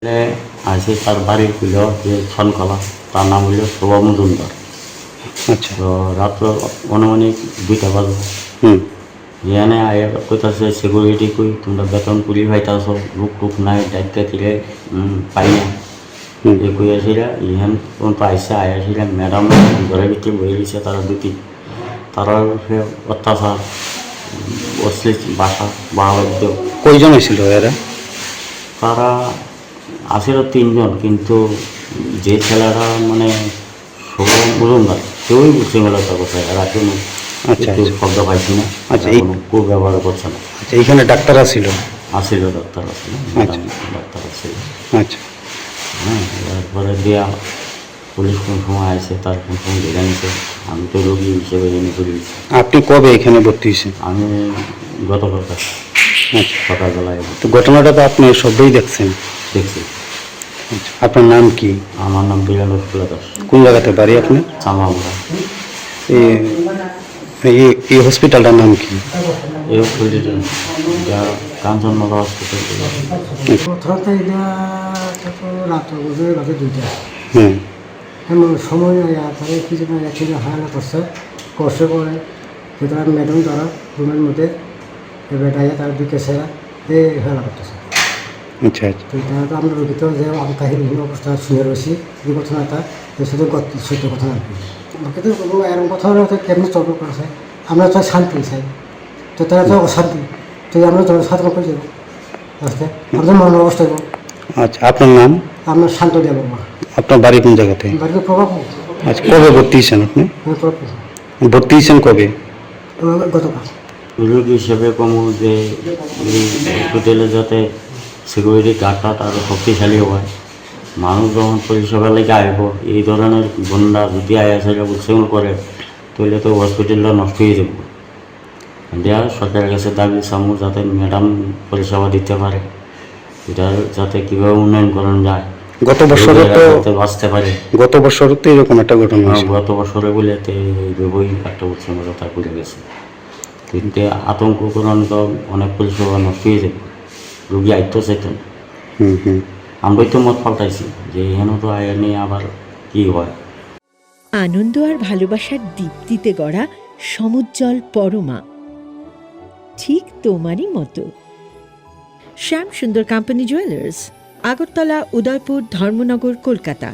আছে তার বাড়ির ছিল যে ছনকলা, তার নাম হইল শোভা মজুমদার। আচ্ছা। তো রাত্র অনুমানিক 2টা বাজে এখানে আয়া কইতাছে সিকিউরিটি কই তোমরা বেতন পুলি ভাইতাছ, লোক টুক নাই, ডাইতে তিরে পাই না। এই কইয়াছিল ইহান পর্যন্ত আইসে আয়াছিল ম্যাডাম ঘরের ভিতরে বয়ে দিয়েছে তারা দুটি, তারা অত্যাচার অশ্লীল ভাষা বাহাবাদ্য। কয়জন ছিল এরা? তারা আসিল 3 জন, কিন্তু যে ছেলেরা মানে মজুমদার কেউই বুঝছে মেলাটা কোথায়, এরা কোনো আচ্ছা, একটু শব্দ পাইছি না, আচ্ছা, কোনো ব্যবহার করছে না। আচ্ছা, এইখানে ডাক্তার ছিল? আসিল ডাক্তার আসিল, আচ্ছা। ডাক্তার আসিল। আচ্ছা। হ্যাঁ, তারপরে দিয়া পুলিশ কোন সময় আসে, তার কোন সময় ধরে নিছে। আমি তো রোগী হিসেবে এনে করে দিচ্ছি। আপনি কবে এখানে ভর্তি হয়েছেন? আমি গতকাল আচ্ছা। সকালবেলায় তো ঘটনাটা তো আপনি সবই দেখছেন? দেখছি। আচ্ছা, আপনার নাম কি? আমার নাম বিরান রসুল্লা দাস। কোন জায়গাতে বাড়ি আপনার? চামাগুড়া। এই হসপিটালটার নাম কি? এই হসপিটাল কাঞ্চনমালা হসপিটাল। প্রথমত এটা রাত বুঝে রাতে 2টা হুম। এমন সময় তারা কিছু না একদিন হায়ালা করছে করে তারা ম্যাডাম তারা রুমের মধ্যে বেটাইয়া তারা ঢুকেছে এই হেলা করতেছে। আচ্ছা, আচ্ছা। তো এটা তো আমরা রোগী তো যে আমি কাহিনী অবস্থা শুনে রয়েছি যে ঘটনাটা শুধু সত্য কথা আর কি। আমাকে তো এরকম কথা কেমনি চর্চা করেছে, আমরা তো শান্তি চাই, তো তারা তো অশান্তি, তো আমরা জনসাধারণ করে যাবো আজকে আমাদের মন অবস্থা। আচ্ছা, আপনার নাম? আপনার শান্ত দেব মা। আপনার বাড়ি কোন জায়গাতে? বাড়িতে প্রভাব আচ্ছা, কবে ভর্তি হয়েছেন আপনি? ভর্তি হয়েছেন কবে? গতকাল। রোগী হিসেবে কমু যে এই হসপিটালে যাতে সিকিউরিটি গার্ডটা আরও শক্তিশালী হয়, মানুষ যখন পরিষেবা লেগে আইব, এই ধরনের গুন্ডা যদি আয়াসে উৎসেগুলো করে তাহলে তো হসপিটালটা নষ্ট হয়ে যাব। দেওয়া সরকারের কাছে দাবি সামু যাতে ম্যাডাম পরিষেবা দিতে পারে, এটা যাতে কীভাবে উন্নয়ন করানো যায়, গত বছরে তো বাঁচতে পারে। গত বছরে তো এরকম একটা ঘটনা হয়েছে। গত বছরে বলে বই একটা উৎসবের কথা করে গেছে, কিন্তু আতঙ্ককরণ তো অনেক পরিষেবা নষ্ট হয়ে যাবে, রোগী আইতো চাইতেন। আমরাই তো মত পাল্টাইছি যে এখানে তো আয় নিয়ে আবার কি হয়। আনন্দ আর ভালোবাসার দীপ্তিতে গড়া সমুজ্জ্বল পরমা, ঠিক তোমারই মতো। শ্যাম সুন্দর কোম্পানি জুয়েলার্স, আগরতলা, উদয়পুর, ধর্মনগর, কলকাতা।